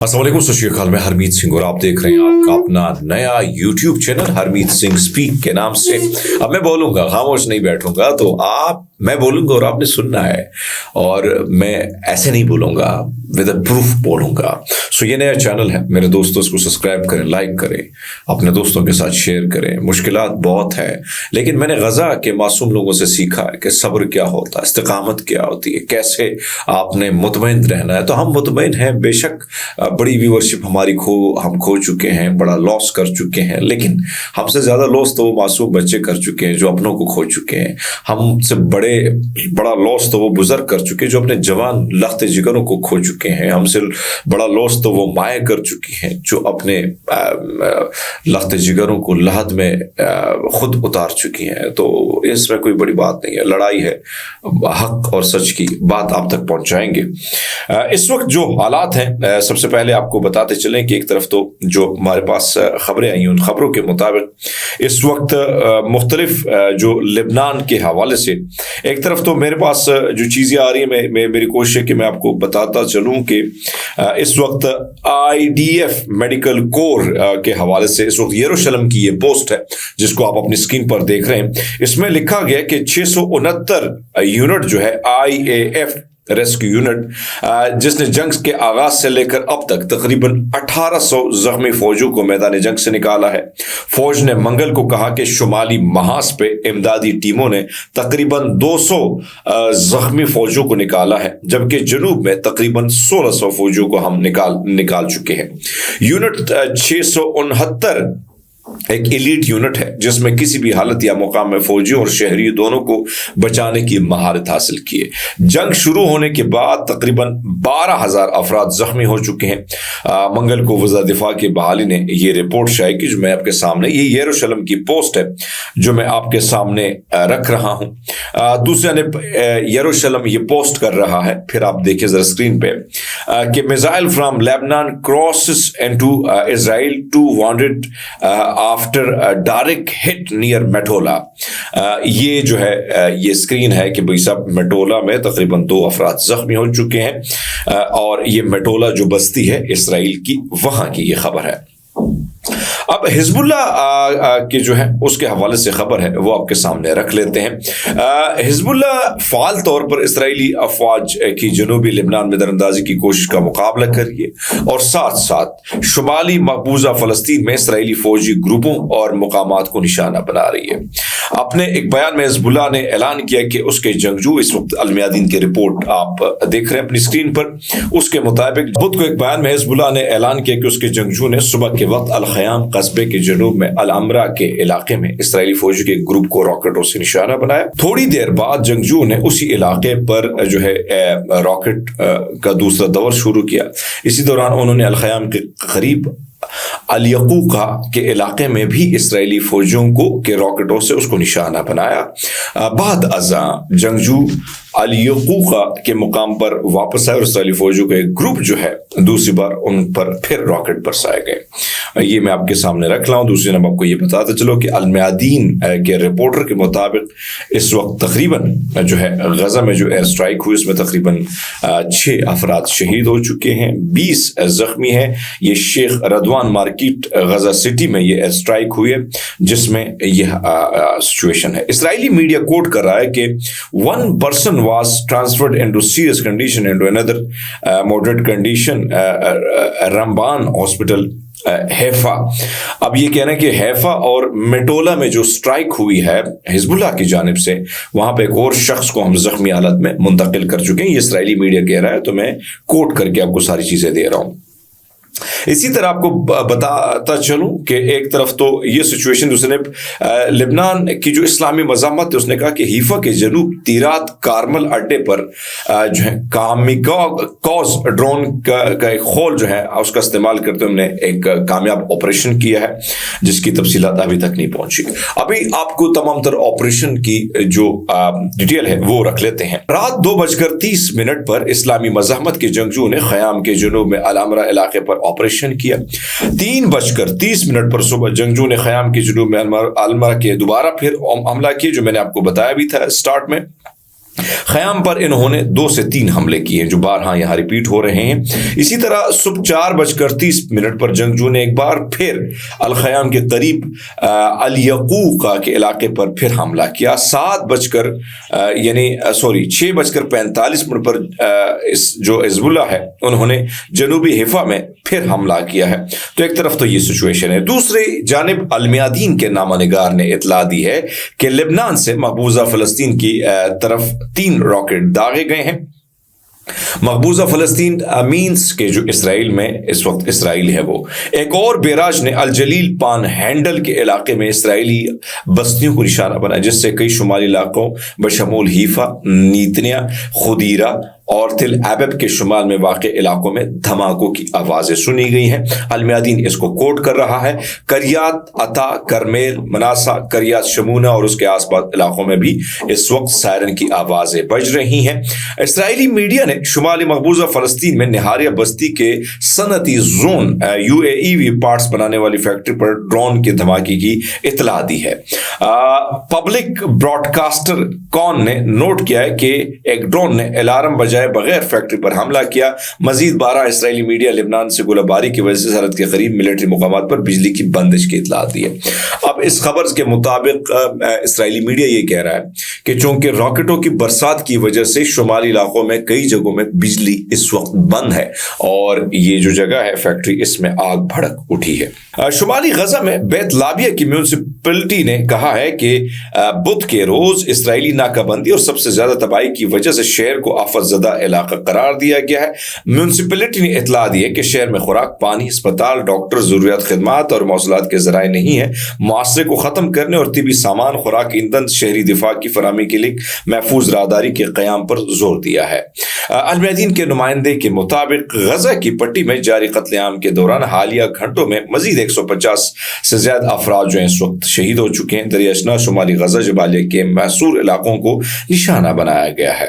अस्सलाम वालेकुम, सत श्री अकाल। मैं हरमीत सिंह और आप देख रहे हैं आपका अपना नया YouTube channel Harmeet Singh speak के नाम से। अब मैं बोलूंगा, खामोश नहीं बैठूंगा, तो मैं बोलूंगा और आपने सुनना है, और मैं ऐसे नहीं बोलूंगा, विद प्रूफ बोलूंगा। सो ये नया चैनल है, मेरे दोस्तों इसको सब्सक्राइब करें, लाइक करें, अपने दोस्तों के साथ शेयर करें। मुश्किलात बहुत है, लेकिन मैंने गजा के मासूम लोगों से सीखा है कि सब्र क्या होता है, इस्तिकामत क्या होती है, कैसे आपने मुतमईन रहना है। तो हम मुतमईन हैं, बेशक बड़ी व्यूअरशिप हमारी हम खो चुके हैं, बड़ा लॉस कर चुके हैं, लेकिन हमसे ज़्यादा लॉस तो वो मासूम बच्चे कर चुके हैं जो अपनों को खो चुके हैं। हमसे बड़ा लॉस तो वो बुजुर्ग कर चुके हैं जो अपने जवान लख्त जिगरों को खो चुके हैं। हमसे बड़ा लॉस तो वो माएँ कर चुकी हैं जो अपने लख्त जिगरों को लहद में खुद उतार चुकी हैं। तो इसमें कोई बड़ी बात नहीं है, लड़ाई है, हक और सच की बात आप तक पहुंचाएंगे। इस वक्त जो हालात हैं, सबसे पहले आपको बताते चलें कि एक तरफ तो जो हमारे पास खबरें आई हैं, उन खबरों के मुताबिक इस वक्त मुख्तलिफ जो लेबनान के हवाले से, एक तरफ तो मेरे पास जो चीज़ें आ रही हैं, मेरी कोशिश है कि मैं आपको बताता चलूं कि इस वक्त IDF मेडिकल कोर के हवाले से इस वक्त यरूशलेम की ये पोस्ट है जिसको आप अपनी स्क्रीन पर देख रहे हैं। इसमें लिखा गया कि 669 यूनिट जो है IAF रेस्क्यू यूनिट, जिसने जंग के आगाज से लेकर अब तक तकरीबन 1800 जख्मी फौजों को मैदान जंग से निकाला है। फौज ने मंगल को कहा कि शुमाली महाज पे इमदादी टीमों ने तकरीबन 200 जख्मी फौजों को निकाला है, जबकि जनूब में तकरीबन 1600 फौजों को हम निकाल चुके हैं। यूनिट 669 एक एलीट यूनिट है जिसमें किसी भी हालत या मुकाम में फौजियों और शहरी दोनों को बचाने की महारत हासिल की है। जंग शुरू होने के बाद तकरीबन 12,000 अफराद जख्मी हो चुके हैं। मंगल को वज़ीर दिफा की बहाली ने ये रिपोर्ट शाये की, जो मैं आपके सामने, ये यरूशलेम की पोस्ट है जो मैं आपके सामने रख रहा हूँ। दूसरे ने यरूशलेम ये पोस्ट कर रहा है, फिर आप देखिए जरा स्क्रीन पे कि missile from Lebanon crosses into Israel two wounded after direct hit near Metula. ये जो है ये स्क्रीन है कि भाई साहब मेटोला में तकरीबन 2 अफराद जख्मी हो चुके हैं, और ये मेटोला जो बस्ती है इसराइल की, वहां की ये खबर है। अब हिजबुल्लाह के जो है उसके हवाले से खबर है, वो आपके सामने रख लेते हैं। हिजबुल्लाह फाल तौर पर इसराइली अफवाज की जनूबी लेबनान में दरअंदाजी की कोशिश का मुकाबला कर रही है, और साथ साथ शुमाली मकबूजा फलस्तीन में इसराइली फौजी ग्रुपों और मुकामात को निशाना बना रही है। अपने एक बयान में हिजबुल्लाह ने ऐलान किया कि उसके जंगजू, इस वक्त अलमियादीन की रिपोर्ट आप देख रहे हैं अपनी स्क्रीन पर, उसके मुताबिक बुध को एक बयान में हिजबुल्लाह ने ऐलान किया कि उसके जंगजू ने सुबह के वक्त अल-खयाम कस्बे के जनूब में अल-अमरा के इलाके में इसराइली फौजी के ग्रुप को रॉकेटों से निशाना बनाया। थोड़ी देर बाद जंगजू ने उसी इलाके पर जो है रॉकेट का दूसरा दौर शुरू किया। इसी दौरान उन्होंने अल-खयाम के करीब अल-यकूका के इलाके में भी इसराइली फौजियों के रॉकेटों से उसको निशाना बनाया। बाद अज़ा जंगजू अल-यकूका के मुकाम पर वापस आए और इसराइली फौजियों का एक ग्रुप जो है दूसरी बार उन पर फिर रॉकेट बरसाए गए। ये मैं आपके सामने रख रहा हूँ। दूसरी नंबर आपको ये बताते चलो कि अल-मयादीन के रिपोर्टर के मुताबिक इस वक्त तकरीबन जो है गजा में जो एयर स्ट्राइक हुई उसमें तकरीबन 6 अफराद शहीद हो चुके हैं, 20 जख्मी हैं। ये शेख रदवान मार्केट गजा सिटी में ये एयर स्ट्राइक हुई है जिसमें यह सिचुएशन है। इसराइली मीडिया कोट कर रहा है कि 1 person was transferred into serious condition into another moderate condition Rambam hospital Haifa. अब ये कहना है कि हैफा और मेटोला में जो स्ट्राइक हुई है हिजबुल्लाह की जानिब से, वहां पे एक और शख्स को हम जख्मी हालत में मुंतकिल कर चुके हैं। ये इसराइली मीडिया कह रहा है, तो मैं कोट करके आपको सारी चीजें दे रहा हूं। इसी तरह आपको बताता चलूं कि एक तरफ तो ये सिचुएशन, दूसरे लेबनान की जो इस्लामी मज़ामत है उसने कहा कि हीफा के जनूब तीरात कारमल अड्डे पर जो है कामिकाज़ ड्रोन का एक खोल जो है उसका इस्तेमाल करते हुए हमने एक कामयाब ऑपरेशन किया है जिसकी तफसीलात अभी तक नहीं पहुंची। अभी आपको तमाम तर ऑपरेशन की जो डिटेल है वो रख लेते हैं। रात 2:30 पर इस्लामी मज़ामत के जंगजू ने ख़याम के जनूब में अल-अमरा इलाके पर ऑपरेशन किया। 3:30 पर सुबह जंगजू ने ख़याम के जनूब में अल-अमरा के दोबारा फिर हमला किया, जो मैंने आपको बताया भी था स्टार्ट में। خیام پر انہوں نے 2 سے 3 حملے کیے جو بارہا یہاں ریپیٹ ہو رہے ہیں۔ اسی طرح صبح 4:30 پر جنگجو نے ایک بار پھر الخیام کے قریب الیقوقہ کے علاقے پر پھر حملہ کیا۔ 6:45 پر جو حزب اللہ ہے انہوں نے جنوبی حفا میں پھر حملہ کیا ہے۔ تو ایک طرف تو یہ سچویشن ہے، دوسری جانب المیادین کے نامہ نگار نے اطلاع دی ہے کہ لبنان سے مقبوضہ فلسطین کی طرف 3 راکٹ داغے گئے ہیں۔ مقبوضہ فلسطین امینس کے جو اسرائیل میں اس وقت اسرائیل ہے، وہ ایک اور بیراج نے الجلیل پان ہینڈل کے علاقے میں اسرائیلی بستیوں کو نشانہ بنایا، جس سے کئی شمالی علاقوں بشمول حیفا، نیتنیا، خدیرہ اور تل ابیب کے شمال میں واقع علاقوں میں دھماکوں کی آوازیں سنی گئی ہیں۔ المیادین اس کو کوٹ کر رہا ہے۔ کریات عطا، کرمیل، مناسا، کریات شمونہ اور اس کے آس پاس علاقوں میں بھی اس وقت سائرن کی آوازیں بج رہی ہیں۔ اسرائیلی میڈیا نے شمالی مقبوضہ فلسطین میں نہاریہ بستی کے صنعتی زون UAV پارٹس بنانے والی فیکٹری پر ڈرون کے دھماکے کی اطلاع دی ہے۔ پبلک براڈ کاسٹر کون نے نوٹ کیا ہے کہ ایک ڈرون نے الارم بجائے بغیر فیکٹری پر حملہ کیا۔ مزید 12 اسرائیلی میڈیا لبنان سے گولہ باری کی وجہ سے سرحد کے قریب ملٹری مقامات پر بجلی کی بندش کی اطلاع دی ہے۔ اب اس خبر کے مطابق اسرائیلی میڈیا یہ کہہ رہا ہے کہ چونکہ راکٹوں کی برسات کی وجہ سے شمالی علاقوں میں کئی جگہوں میں بجلی اس وقت بند ہے اور یہ جو جگہ ہے فیکٹری، اس میں آگ بھڑک اٹھی ہے۔ شمالی غزہ میں بیت لابیہ کی میونسپلٹی نے کہا ہے کہ بدھ کے روز اسرائیلی ناکہ بندی اور سب سے زیادہ تباہی کی وجہ سے شہر کو آفت زدہ علاقہ قرار دیا گیا ہے۔ میونسپلٹی نے اطلاع دی ہے کہ شہر میں خوراک، پانی، اسپتال، ڈاکٹر، ضروریات خدمات اور مواصلات کے ذرائع نہیں ہیں۔ معاشرے کو ختم کرنے اور طبی سامان، خوراک، ایندھن، شہری دفاع کی فراہمی کے لیے محفوظ راہداری کے قیام پر زور دیا ہے۔ المیادین کے نمائندے کے مطابق غزہ کی پٹی میں جاری قتل عام کے دوران حالیہ گھنٹوں میں مزید 150 سے زیادہ افراد جو ہیں اس وقت شہید ہو چکے ہیں۔ دریائے اشنا، شمالی غزہ، جبالیہ کے محصور علاقوں کو نشانہ بنایا گیا ہے۔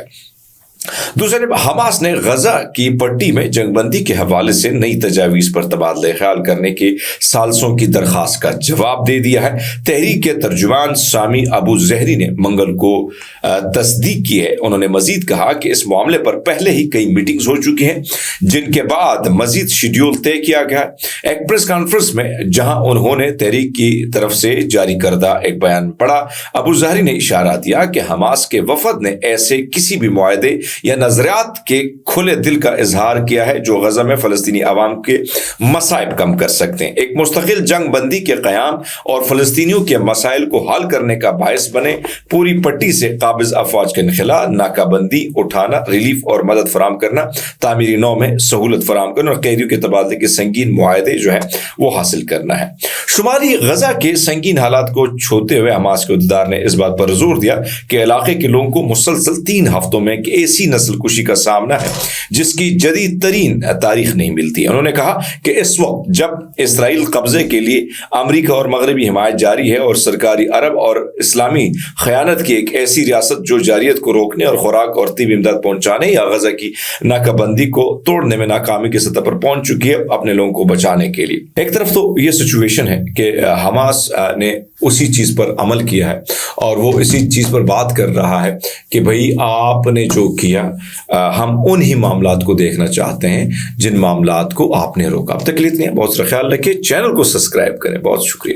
دوسری جانب حماس نے غزہ کی پٹی میں جنگ بندی کے حوالے سے نئی تجاویز پر تبادلہ خیال کرنے کے ثالثوں کی درخواست کا جواب دے دیا ہے۔ تحریک کے ترجمان سامی ابو زہری نے منگل کو تصدیق کی ہے۔ انہوں نے مزید کہا کہ اس معاملے پر پہلے ہی کئی میٹنگز ہو چکی ہیں جن کے بعد مزید شیڈیول طے کیا گیا۔ ایک پریس کانفرنس میں جہاں انہوں نے تحریک کی طرف سے جاری کردہ ایک بیان پڑھا، ابو زہری نے اشارہ دیا کہ حماس کے وفد نے ایسے کسی بھی معاہدے یا نظریات کے کھلے دل کا اظہار کیا ہے جو غزہ میں فلسطینی عوام کے مصائب کم کر سکتے ہیں۔ ایک مستقل جنگ بندی کے قیام اور فلسطینیوں کے مسائل کو حل کرنے کا باعث بنے، پوری پٹی سے قابض افواج کے انخلاء، ناکہ بندی اٹھانا، ریلیف اور مدد فراہم کرنا، تعمیری نو میں سہولت فراہم کرنا اور قیدیوں کے تبادلے کے سنگین معاہدے جو ہے وہ حاصل کرنا ہے۔ شمالی غزہ کے سنگین حالات کو چھوتے ہوئے حماس کے عہدیدار نے اس بات پر زور دیا کہ علاقے کے لوگوں کو مسلسل 3 ہفتوں میں ایک ایسی نسل کشی کا سامنا ہے جس کی جدید ترین تاریخ نہیں ملتی۔ انہوں نے کہا کہ اس وقت جب اسرائیل قبضے کے لیے امریکہ اور مغربی حمایت جاری ہے اور سرکاری عرب اور اسلامی خیانت کی ایک ایسی ریاست جو جاریت کو روکنے اور خوراک اور طبی امداد پہنچانے یا غزہ کی ناکہ بندی کو توڑنے میں ناکامی کی سطح پر پہنچ چکی ہے اپنے لوگوں کو بچانے کے لیے۔ ایک طرف تو یہ سچویشن ہے کہ حماس نے اسی چیز پر عمل کیا ہے اور وہ اسی چیز پر بات کر رہا ہے کہ بھئی آپ نے جو کیا ہم انہی معاملات کو دیکھنا چاہتے ہیں جن معاملات کو آپ نے روکا۔ اب تک لیتے ہیں، بہت سارا خیال رکھیں، چینل کو سبسکرائب کریں۔ بہت شکریہ۔